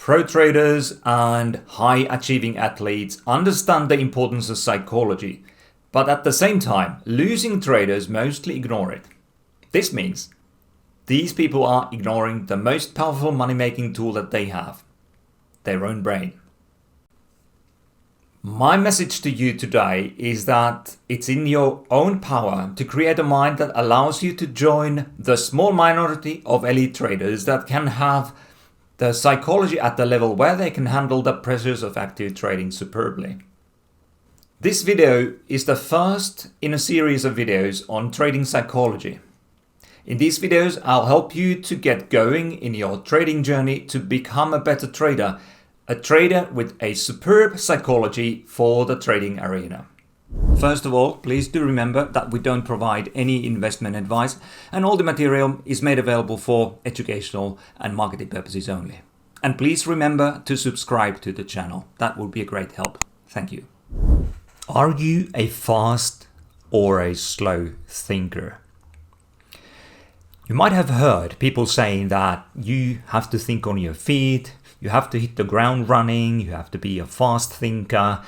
Pro traders and high achieving athletes understand the importance of psychology, but at the same time, losing traders mostly ignore it. This means these people are ignoring the most powerful money-making tool that they have, their own brain. My message to you today is that it's in your own power to create a mind that allows you to join the small minority of elite traders that can have the psychology at the level where they can handle the pressures of active trading superbly. This video is the first in a series of videos on trading psychology. In these videos, I'll help you to get going in your trading journey to become a better trader, a trader with a superb psychology for the trading arena. First of all, please do remember that we don't provide any investment advice and all the material is made available for educational and marketing purposes only. And please remember to subscribe to the channel. That would be a great help. Thank you. Are you a fast or a slow thinker? You might have heard people saying that you have to think on your feet, you have to hit the ground running, you have to be a fast thinker.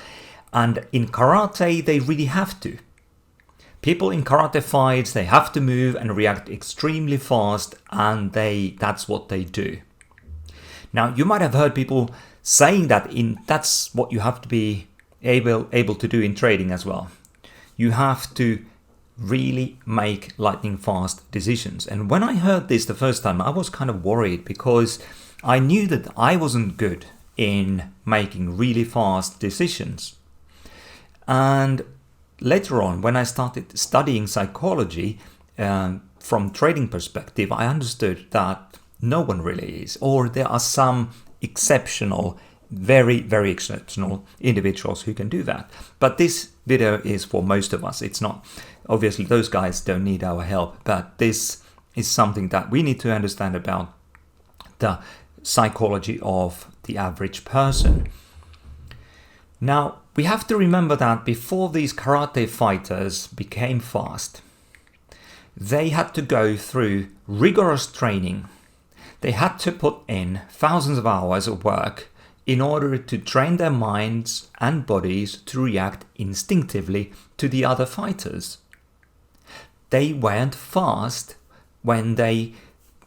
And in karate, they really have to. People in karate fights, they have to move and react extremely fast, and that's what they do. Now, you might have heard people saying that that's what you have to be able to do in trading as well. You have to really make lightning fast decisions. And when I heard this the first time, I was kind of worried because I knew that I wasn't good in making really fast decisions. And later on, when I started studying psychology from trading perspective, I understood that no one really is, or there are some exceptional, very, very exceptional individuals who can do that. But this video is for most of us. It's not, obviously those guys don't need our help, but this is something that we need to understand about the psychology of the average person. Now, we have to remember that before these karate fighters became fast, they had to go through rigorous training. They had to put in thousands of hours of work in order to train their minds and bodies to react instinctively to the other fighters. They weren't fast when they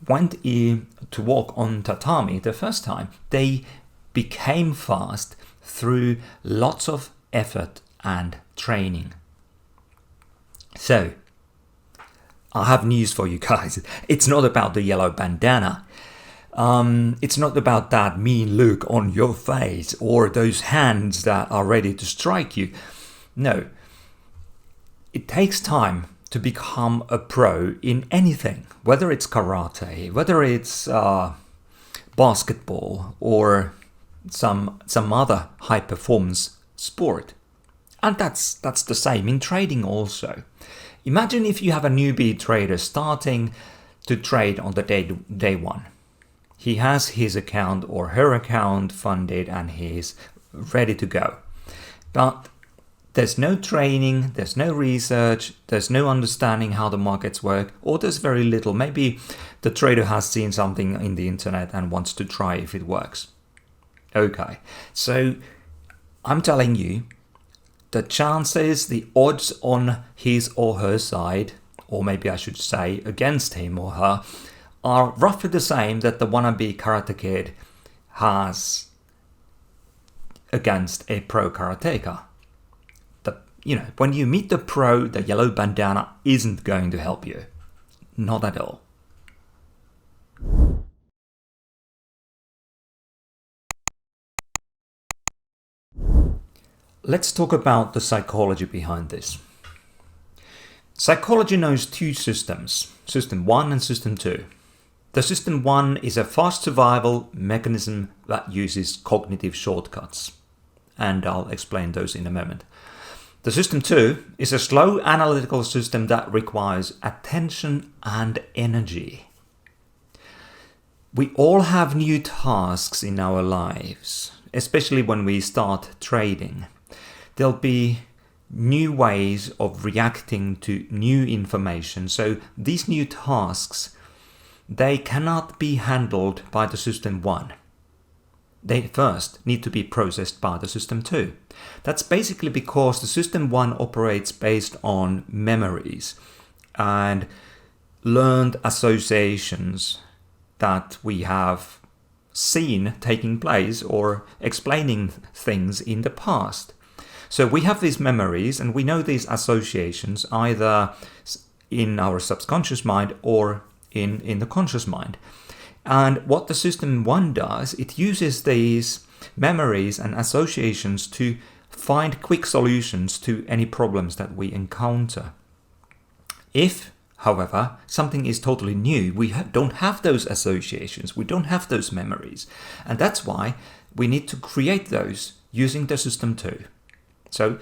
went in to walk on tatami the first time. They became fast through lots of effort and training. So, I have news for you guys. It's not about the yellow bandana. It's not about that mean look on your face or those hands that are ready to strike you. No. It takes time to become a pro in anything, whether it's karate, whether it's basketball or some other high performance sport. And that's the same in trading also. Imagine if you have a newbie trader starting to trade on the day one. He has his account or her account funded and he's ready to go. But there's no training, there's no research, there's no understanding how the markets work, or there's very little. Maybe the trader has seen something in the internet and wants to try if it works. Okay, so I'm telling you, the chances, the odds on his or her side, or maybe I should say against him or her, are roughly the same that the wannabe karate kid has against a pro karateka. When you meet the pro, the yellow bandana isn't going to help you. Not at all. Let's talk about the psychology behind this. Psychology knows two systems, System 1 and System 2. The System 1 is a fast survival mechanism that uses cognitive shortcuts, and I'll explain those in a moment. The System 2 is a slow analytical system that requires attention and energy. We all have new tasks in our lives, especially when we start trading. There'll be new ways of reacting to new information. So these new tasks, they cannot be handled by the System 1. they first need to be processed by the system 2. That's basically because the system 1 operates based on memories and learned associations that we have seen taking place or explaining things in the past. So we have these memories and we know these associations either in our subconscious mind or in the conscious mind. And what the system 1 does, it uses these memories and associations to find quick solutions to any problems that we encounter. If, however, something is totally new, we don't have those associations, we don't have those memories. And that's why we need to create those using the system 2. So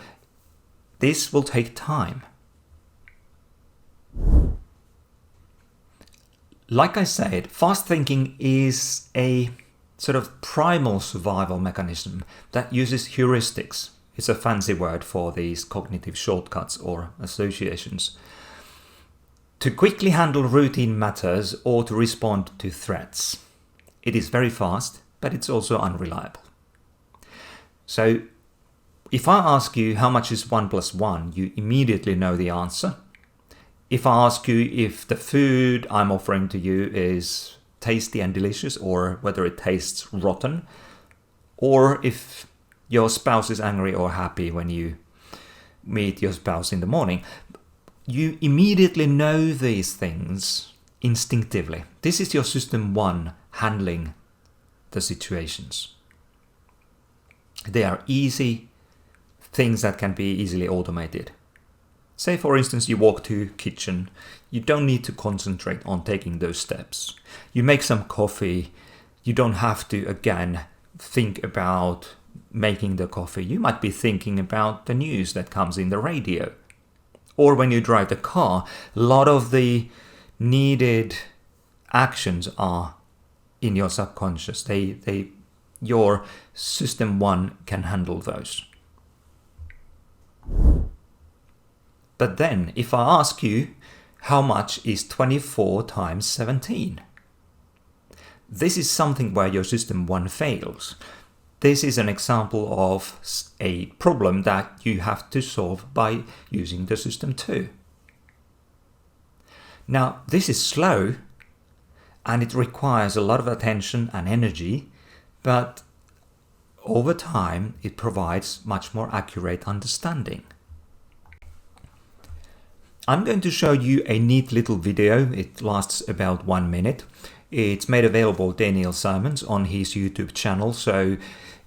this will take time. Like I said, fast thinking is a sort of primal survival mechanism that uses heuristics. It's a fancy word for these cognitive shortcuts or associations, to quickly handle routine matters or to respond to threats. It is very fast, but it's also unreliable. So if I ask you how much is 1 plus 1, you immediately know the answer. If I ask you if the food I'm offering to you is tasty and delicious or whether it tastes rotten, or if your spouse is angry or happy when you meet your spouse in the morning, you immediately know these things instinctively. This is your system 1 handling the situations. They are easy things that can be easily automated. Say, for instance, you walk to kitchen. You don't need to concentrate on taking those steps. You make some coffee. You don't have to, again, think about making the coffee. You might be thinking about the news that comes in the radio. Or when you drive the car, a lot of the needed actions are in your subconscious. Your system 1 can handle those. But then, if I ask you, how much is 24 times 17? This is something where your system 1 fails. This is an example of a problem that you have to solve by using the system 2. Now, this is slow and it requires a lot of attention and energy, but over time it provides much more accurate understanding. I'm going to show you a neat little video. It lasts about 1 minute. It's made available Daniel Simons on his YouTube channel, so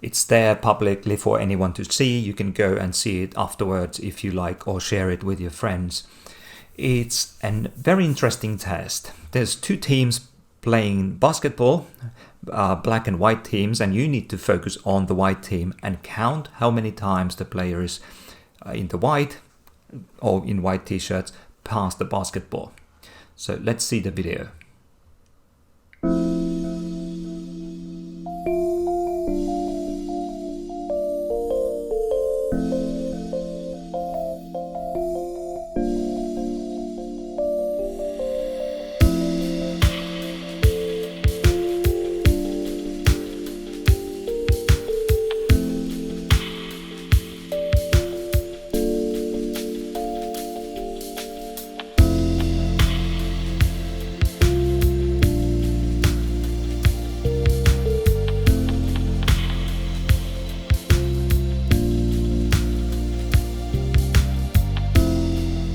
it's there publicly for anyone to see. You can go and see it afterwards if you like, or share it with your friends. It's a very interesting test. There's 2 teams playing basketball, black and white teams, and you need to focus on the white team and count how many times the players in the white or in white t-shirts pass the basketball. So let's see the video.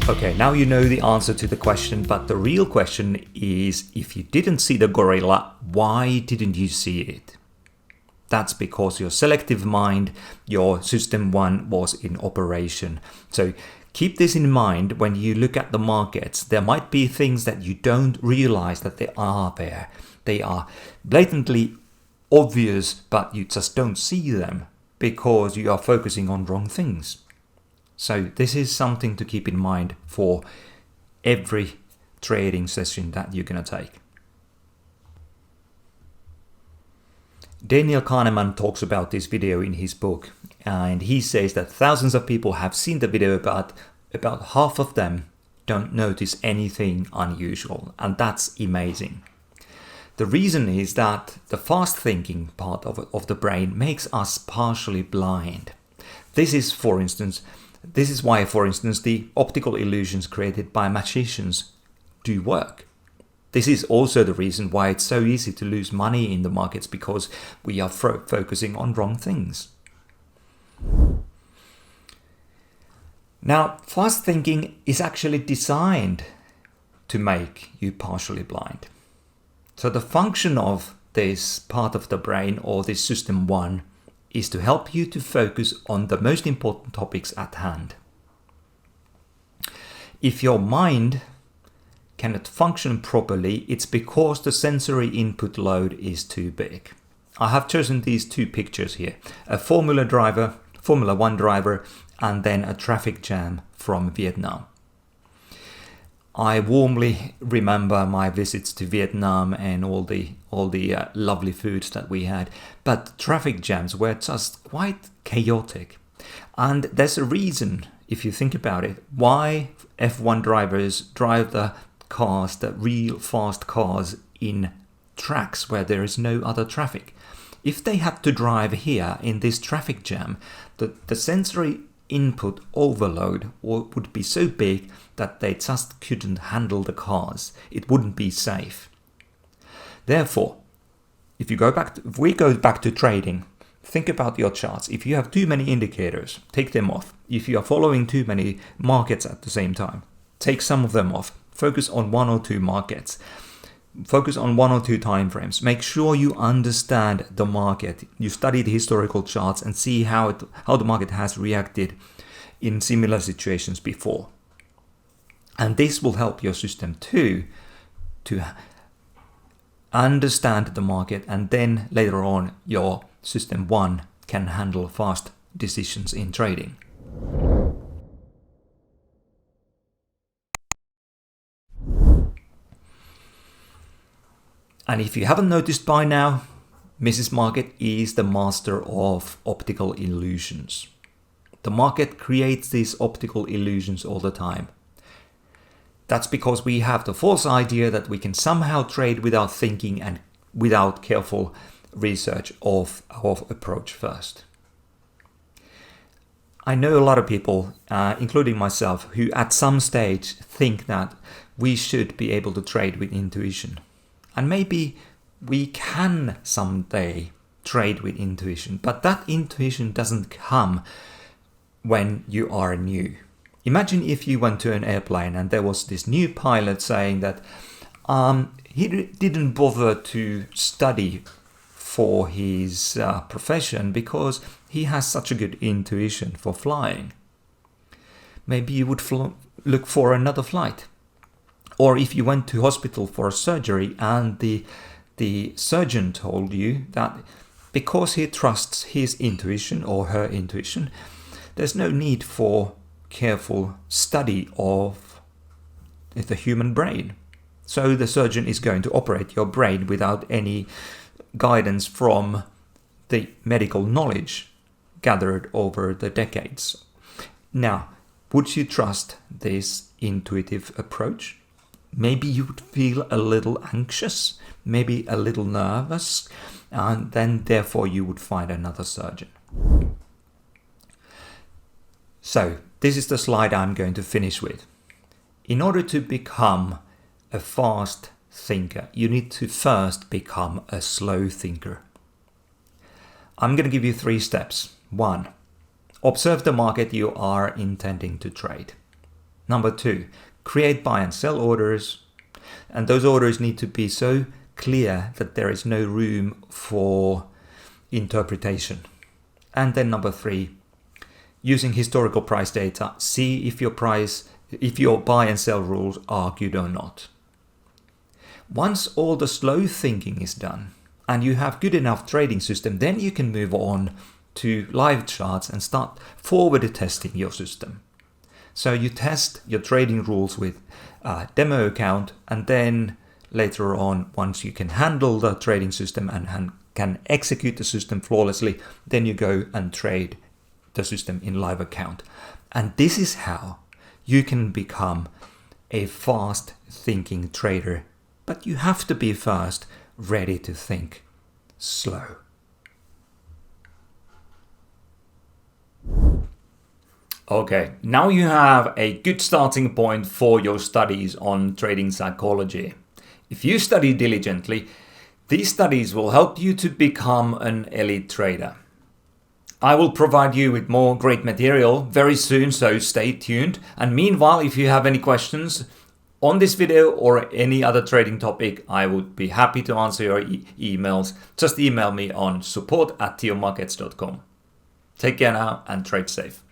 Okay, now you know the answer to the question, but the real question is, if you didn't see the gorilla, why didn't you see it? That's because your selective mind, your system 1 was in operation. So keep this in mind when you look at the markets. There might be things that you don't realize that they are there. They are blatantly obvious, but you just don't see them because you are focusing on wrong things. So this is something to keep in mind for every trading session that you're going to take. Daniel Kahneman talks about this video in his book, and he says that thousands of people have seen the video, but about half of them don't notice anything unusual, and that's amazing. The reason is that the fast thinking part of the brain makes us partially blind. This is why, for instance, the optical illusions created by magicians do work. This is also the reason why it's so easy to lose money in the markets, because we are focusing on wrong things. Now, fast thinking is actually designed to make you partially blind. So the function of this part of the brain, or this system 1, is to help you to focus on the most important topics at hand. If your mind cannot function properly, it's because the sensory input load is too big. I have chosen these two pictures here: a Formula 1 driver, and then a traffic jam from Vietnam. I warmly remember my visits to Vietnam and all the lovely foods that we had, but traffic jams were just quite chaotic. And there's a reason, if you think about it, why F1 drivers drive the real fast cars, in tracks where there is no other traffic. If they had to drive here in this traffic jam, the sensory input overload would be so big that they just couldn't handle the cars. It wouldn't be safe. Therefore, if we go back to trading, think about your charts. If you have too many indicators, take them off. If you are following too many markets at the same time, take some of them off. Focus on 1 or 2 markets. Focus on 1 or 2 time frames. Make sure you understand the market. You study the historical charts and see how the market has reacted in similar situations before. And this will help your system 2 to understand the market, and then later on your system 1 can handle fast decisions in trading. And if you haven't noticed by now, Mrs. Market is the master of optical illusions. The market creates these optical illusions all the time. That's because we have the false idea that we can somehow trade without thinking and without careful research of our approach first. I know a lot of people, including myself, who at some stage think that we should be able to trade with intuition. And maybe we can someday trade with intuition, but that intuition doesn't come when you are new. Imagine if you went to an airplane and there was this new pilot saying that he didn't bother to study for his profession because he has such a good intuition for flying. Maybe you would look for another flight. Or if you went to hospital for a surgery and the surgeon told you that because he trusts his intuition or her intuition, there's no need for careful study of the human brain. So the surgeon is going to operate your brain without any guidance from the medical knowledge gathered over the decades. Now, would you trust this intuitive approach? Maybe you would feel a little anxious, maybe a little nervous, and then therefore you would find another surgeon. So, this is the slide I'm going to finish with. In order to become a fast thinker, you need to first become a slow thinker. I'm going to give you 3 steps. 1. Observe the market you are intending to trade. Number 2. Create buy and sell orders, and those orders need to be so clear that there is no room for interpretation. And then number 3, using historical price data, see if your buy and sell rules are good or not. Once all the slow thinking is done and you have good enough trading system, then you can move on to live charts and start forward testing your system. So you test your trading rules with a demo account, and then later on, once you can handle the trading system and can execute the system flawlessly, then you go and trade the system in live account. And this is how you can become a fast thinking trader But you have to be first ready to think slow. Okay, now you have a good starting point for your studies on trading psychology. If you study diligently, these studies will help you to become an elite trader. I will provide you with more great material very soon, so stay tuned. And meanwhile, if you have any questions on this video or any other trading topic, I would be happy to answer your emails. Just email me on support@tiomarkets.com. Take care now and trade safe.